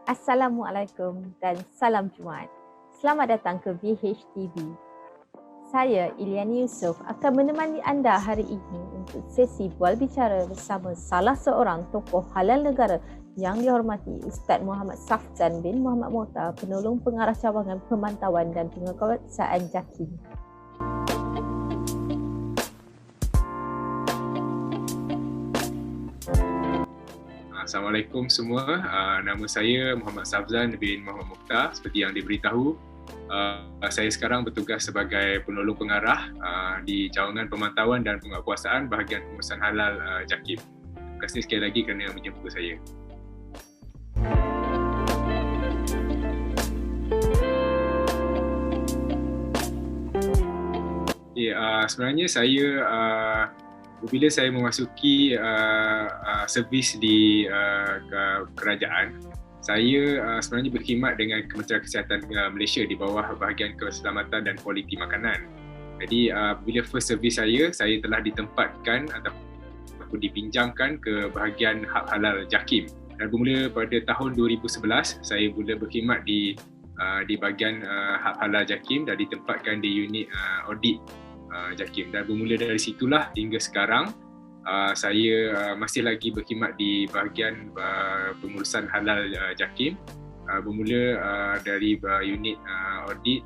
Assalamualaikum dan salam Jumaat. Selamat datang ke VHTV. Saya Iliani Yusof akan menemani anda hari ini untuk sesi bual bicara bersama salah seorang tokoh halal negara yang dihormati Ustaz Muhammad Safzan bin Muhammad Mohtar, penolong pengarah cawangan pemantauan dan penguasaan JAKIM. Assalamualaikum semua. Nama saya Muhammad Safzan bin Muhammad Mohtar. Seperti yang diberitahu, saya sekarang bertugas sebagai penolong pengarah di cawangan pemantauan dan penguasaan bahagian pengurusan halal JAKIM. Terima kasih sekali lagi kerana menjemput saya. Sebenarnya saya bila saya memasuki servis di kerajaan, saya sebenarnya berkhidmat dengan Kementerian Kesihatan Malaysia di bawah bahagian keselamatan dan kualiti makanan. Jadi bila first servis saya telah ditempatkan ataupun dipinjamkan ke bahagian hak halal JAKIM. Dan bermula pada tahun 2011, saya mula berkhidmat di bahagian hak halal JAKIM dan ditempatkan di unit audit JAKIM. Dan bermula dari situlah hingga sekarang saya masih lagi berkhidmat di bahagian pengurusan halal JAKIM. Bermula dari unit audit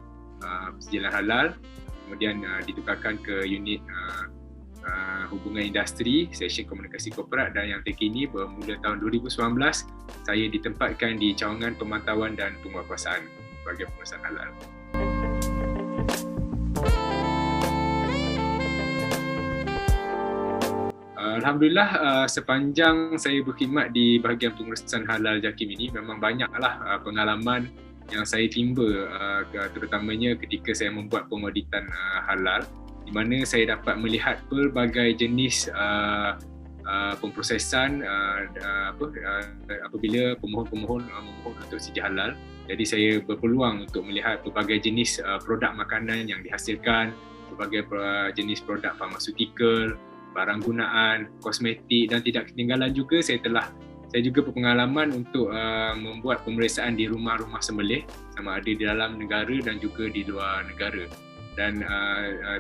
persediaan halal, kemudian ditukarkan ke unit hubungan industri, seksyen komunikasi korporat, dan yang terkini bermula tahun 2019 saya ditempatkan di cawangan pemantauan dan penguasaan bahagian pengurusan halal. Alhamdulillah, sepanjang saya berkhidmat di bahagian pengurusan halal JAKIM ini memang banyaklah pengalaman yang saya timba, terutamanya ketika saya membuat pengauditan halal, di mana saya dapat melihat pelbagai jenis pemprosesan apabila pemohon-pemohon memohon untuk sijil halal. Jadi saya berpeluang untuk melihat pelbagai jenis produk makanan yang dihasilkan, pelbagai jenis produk farmaceutical, barang gunaan, kosmetik, dan tidak ketinggalan juga saya juga berpengalaman untuk membuat pemeriksaan di rumah-rumah sembelih, sama ada di dalam negara dan juga di luar negara. Dan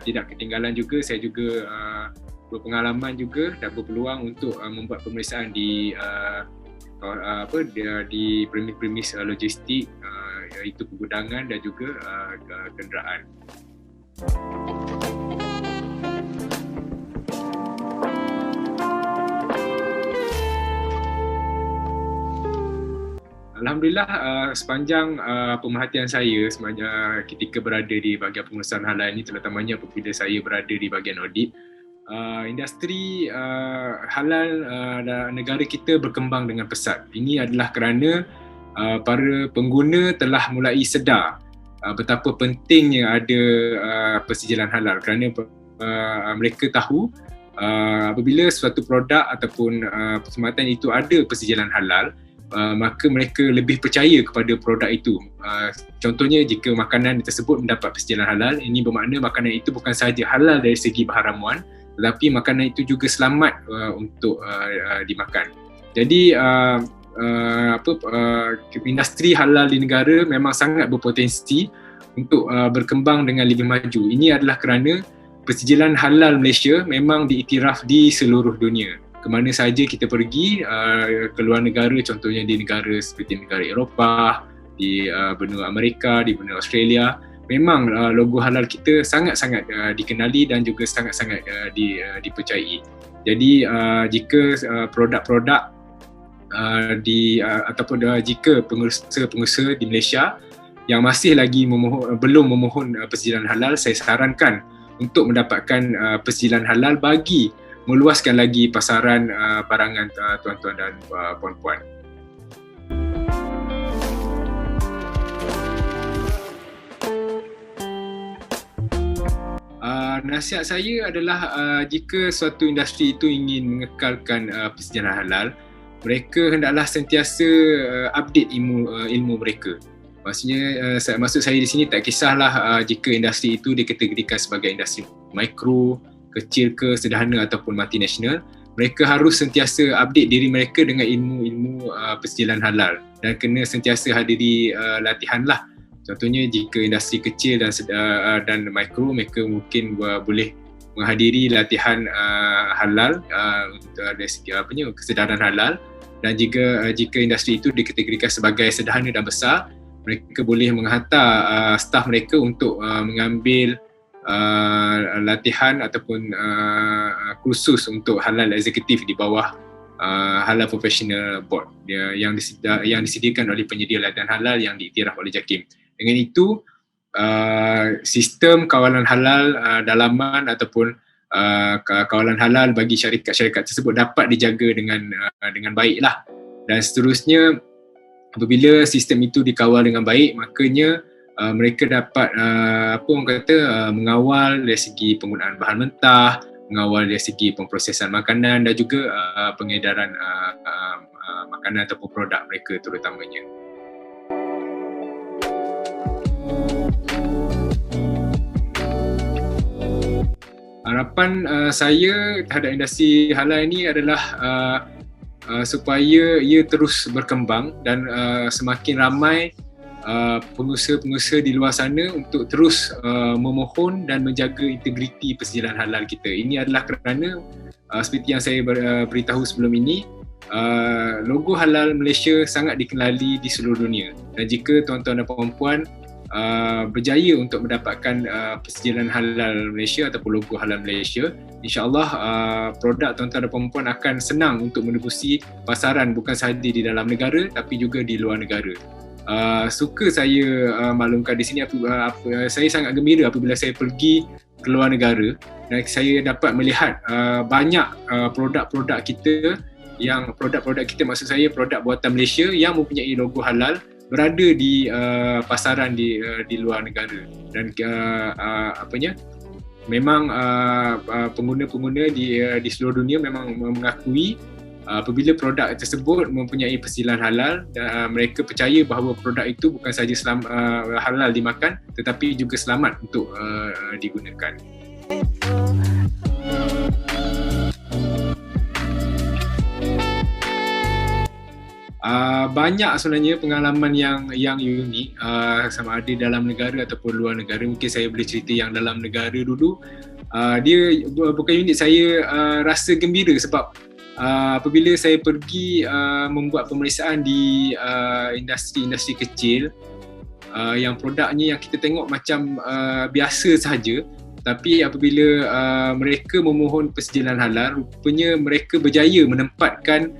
tidak ketinggalan juga saya juga berpengalaman juga dan berpeluang untuk membuat pemeriksaan di premis-premis logistik, iaitu pergudangan dan juga kenderaan. Alhamdulillah, sepanjang pemerhatian saya sepanjang ketika berada di bahagian pengurusan halal ini, terutamanya apabila saya berada di bahagian audit, industri halal negara kita berkembang dengan pesat. Ini adalah kerana para pengguna telah mulai sedar betapa pentingnya ada persijilan halal, kerana mereka tahu apabila suatu produk ataupun perkhidmatan itu ada persijilan halal, maka mereka lebih percaya kepada produk itu. Contohnya, jika makanan tersebut mendapat persijilan halal, ini bermakna makanan itu bukan sahaja halal dari segi bahan ramuan, tetapi makanan itu juga selamat untuk dimakan. Jadi industri halal di negara memang sangat berpotensi untuk berkembang dengan lebih maju. Ini adalah kerana persijilan halal Malaysia memang diiktiraf di seluruh dunia. Kemana sahaja kita pergi, ke luar negara, contohnya di negara seperti negara Eropah, di benua Amerika, di benua Australia, memang logo halal kita sangat-sangat dikenali dan juga sangat-sangat dipercayai. Jadi jika produk-produk ataupun jika pengusaha-pengusaha di Malaysia yang masih lagi belum memohon persijilan halal, saya sarankan untuk mendapatkan persijilan halal bagi meluaskan lagi pasaran barangan tuan-tuan dan puan-puan. Nasihat saya adalah jika suatu industri itu ingin mengekalkan persijilan halal, mereka hendaklah sentiasa update ilmu mereka. Maksudnya, maksud saya di sini, tak kisahlah jika industri itu dikategorikan sebagai industri mikro, kecil ke, sederhana ataupun multinasional, mereka harus sentiasa update diri mereka dengan ilmu-ilmu persijilan halal dan kena sentiasa hadiri latihan lah. Contohnya jika industri kecil dan mikro, mereka mungkin boleh menghadiri latihan halal untuk dari segi kesedaran halal, dan jika industri itu dikategorikan sebagai sederhana dan besar, mereka boleh menghantar staf mereka untuk mengambil latihan ataupun kursus untuk halal eksekutif di bawah Halal Professional Board yang disediakan oleh penyedia latihan halal yang diiktiraf oleh JAKIM. Dengan itu, sistem kawalan halal dalaman ataupun kawalan halal bagi syarikat-syarikat tersebut dapat dijaga dengan baiklah. Dan seterusnya, apabila sistem itu dikawal dengan baik, makanya mereka dapat mengawal dari segi penggunaan bahan mentah, mengawal dari segi pemprosesan makanan dan juga pengedaran makanan ataupun produk mereka terutamanya. Harapan saya terhadap industri halal ini adalah supaya ia terus berkembang dan semakin ramai pengusaha-pengusaha di luar sana untuk terus memohon dan menjaga integriti persijilan halal kita. Ini adalah kerana seperti yang saya beritahu sebelum ini, logo halal Malaysia sangat dikenali di seluruh dunia, dan jika tuan-tuan dan puan-puan berjaya untuk mendapatkan persijilan halal Malaysia ataupun logo halal Malaysia, insya-Allah produk tuan-tuan dan puan-puan akan senang untuk menembusi pasaran bukan sahaja di dalam negara tapi juga di luar negara. Suka saya maklumkan di sini, saya sangat gembira apabila saya pergi ke luar negara dan saya dapat melihat banyak produk-produk kita maksud saya produk buatan Malaysia yang mempunyai logo halal berada di pasaran di luar negara, dan memang pengguna-pengguna di seluruh dunia memang mengakui apabila produk tersebut mempunyai persijilan halal, dan mereka percaya bahawa produk itu bukan sahaja halal dimakan tetapi juga selamat untuk digunakan. Banyak sebenarnya pengalaman yang unik, sama ada dalam negara ataupun luar negara. Mungkin saya boleh cerita yang dalam negara dulu. Dia bukan unik, saya rasa gembira sebab apabila saya pergi membuat pemeriksaan di industri kecil yang produknya yang kita tengok macam biasa sahaja, tapi apabila mereka memohon persijilan halal, rupanya mereka berjaya menempatkan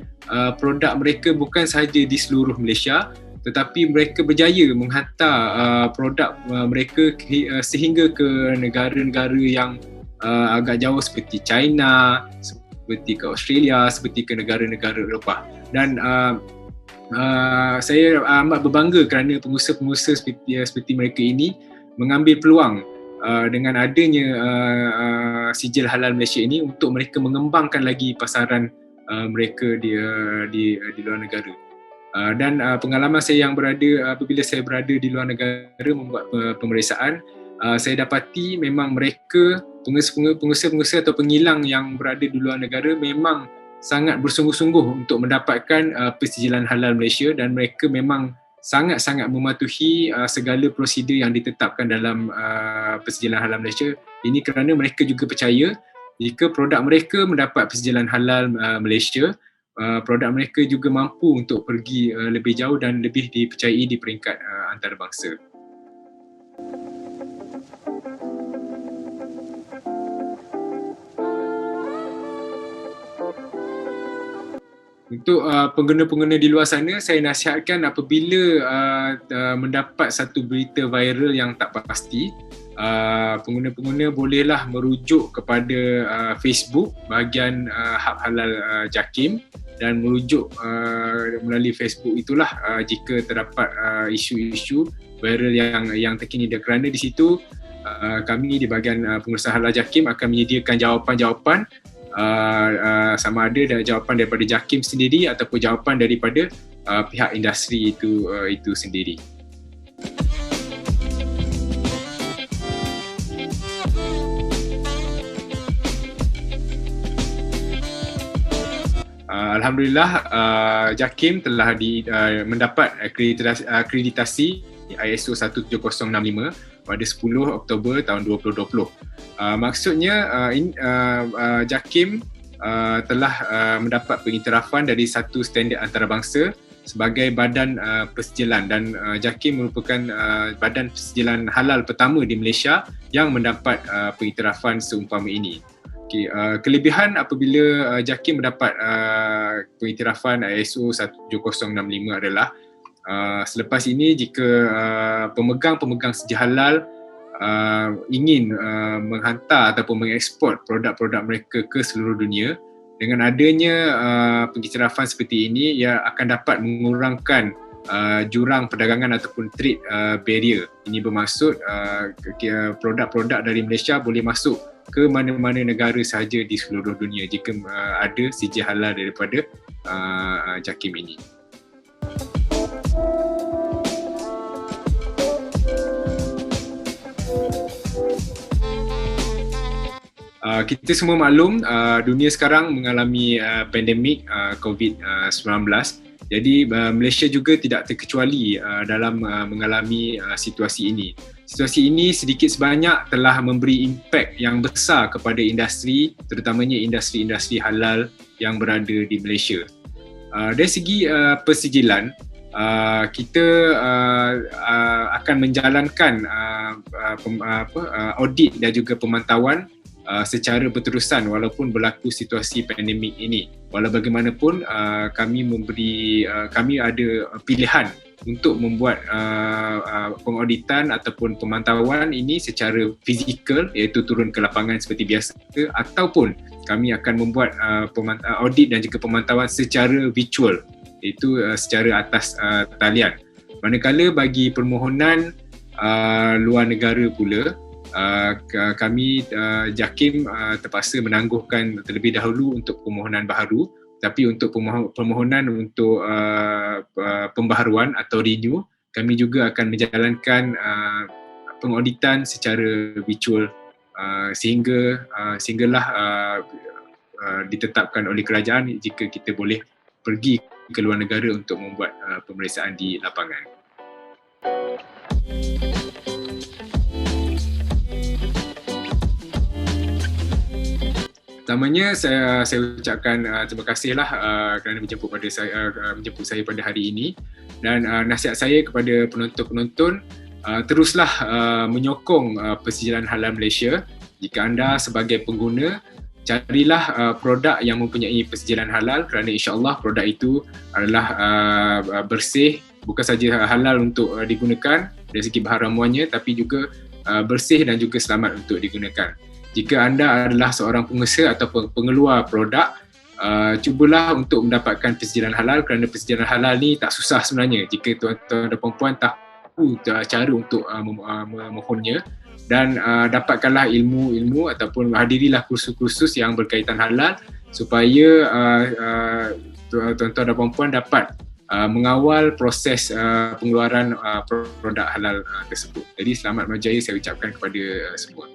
produk mereka bukan sahaja di seluruh Malaysia, tetapi mereka berjaya menghantar produk mereka sehingga ke negara-negara yang agak jauh seperti China, seperti ke Australia, seperti ke negara-negara Eropah. Dan saya amat berbangga kerana pengusaha-pengusaha seperti mereka ini mengambil peluang dengan adanya sijil halal Malaysia ini untuk mereka mengembangkan lagi pasaran mereka di luar negara. Dan pengalaman saya apabila saya berada di luar negara membuat pemeriksaan, saya dapati memang mereka pengusaha-pengusaha atau pengilang yang berada di luar negara memang sangat bersungguh-sungguh untuk mendapatkan persijilan halal Malaysia, dan mereka memang sangat-sangat mematuhi segala prosedur yang ditetapkan dalam persijilan halal Malaysia. Ini kerana mereka juga percaya jika produk mereka mendapat persijilan halal Malaysia, produk mereka juga mampu untuk pergi lebih jauh dan lebih dipercayai di peringkat antarabangsa. Untuk pengguna-pengguna di luar sana, saya nasihatkan apabila mendapat satu berita viral yang tak pasti, pengguna-pengguna bolehlah merujuk kepada Facebook bahagian Hub Halal JAKIM, dan merujuk melalui Facebook itulah jika terdapat isu-isu viral yang terkini, kerana di situ kami di bahagian pengurusan halal JAKIM akan menyediakan jawapan-jawapan sama ada jawapan daripada JAKIM sendiri ataupun jawapan daripada pihak industri itu sendiri. Alhamdulillah, JAKIM telah mendapat akreditasi ISO 17065 pada 10 Oktober tahun 2020. Maksudnya JAKIM telah mendapat pengiktirafan dari satu standard antarabangsa sebagai badan persijilan, dan JAKIM merupakan badan persijilan halal pertama di Malaysia yang mendapat pengiktirafan seumpama ini. Okay, kelebihan apabila JAKIM mendapat pengiktirafan ISO 17065 adalah selepas ini jika pemegang-pemegang sijil halal ingin menghantar ataupun mengeksport produk-produk mereka ke seluruh dunia, dengan adanya pengiktirafan seperti ini, ia akan dapat mengurangkan jurang perdagangan ataupun trade barrier. Ini bermaksud produk-produk dari Malaysia boleh masuk ke mana-mana negara sahaja di seluruh dunia jika ada sijil halal daripada JAKIM ini. Kita semua maklum dunia sekarang mengalami pandemik COVID-19. Jadi Malaysia juga tidak terkecuali dalam mengalami situasi ini. Situasi ini sedikit sebanyak telah memberi impak yang besar kepada industri, terutamanya industri-industri halal yang berada di Malaysia. Dari segi persijilan, kita akan menjalankan audit dan juga pemantauan secara berterusan walaupun berlaku situasi pandemik ini. Walau bagaimanapun kami ada pilihan untuk membuat pengauditan ataupun pemantauan ini secara fizikal, iaitu turun ke lapangan seperti biasa, ataupun kami akan membuat audit dan juga pemantauan secara virtual, iaitu secara atas talian. Manakala bagi permohonan luar negara pula, kami JAKIM terpaksa menangguhkan terlebih dahulu untuk permohonan baharu, tapi untuk permohonan untuk pembaharuan atau renew, kami juga akan menjalankan pengauditan secara virtual sehinggalah ditetapkan oleh kerajaan jika kita boleh pergi ke luar negara untuk membuat pemeriksaan di lapangan. Pertamanya saya ucapkan terima kasihlah kerana menjemput saya pada hari ini, dan nasihat saya kepada penonton-penonton, teruslah menyokong persijilan halal Malaysia. Jika anda sebagai pengguna, carilah produk yang mempunyai persijilan halal, kerana insya-Allah produk itu adalah bersih, bukan saja halal untuk digunakan dari segi bahan ramuannya, tapi juga bersih dan juga selamat untuk digunakan. Jika anda adalah seorang pengusaha atau pengeluar produk, cubalah untuk mendapatkan persijilan halal, kerana persijilan halal ni tak susah sebenarnya jika tuan-tuan dan puan-puan tahu cara untuk memohonnya, dan dapatkanlah ilmu-ilmu ataupun hadirilah kursus-kursus yang berkaitan halal supaya tuan-tuan dan puan-puan dapat mengawal proses pengeluaran produk halal tersebut. Jadi selamat berjaya saya ucapkan kepada semua.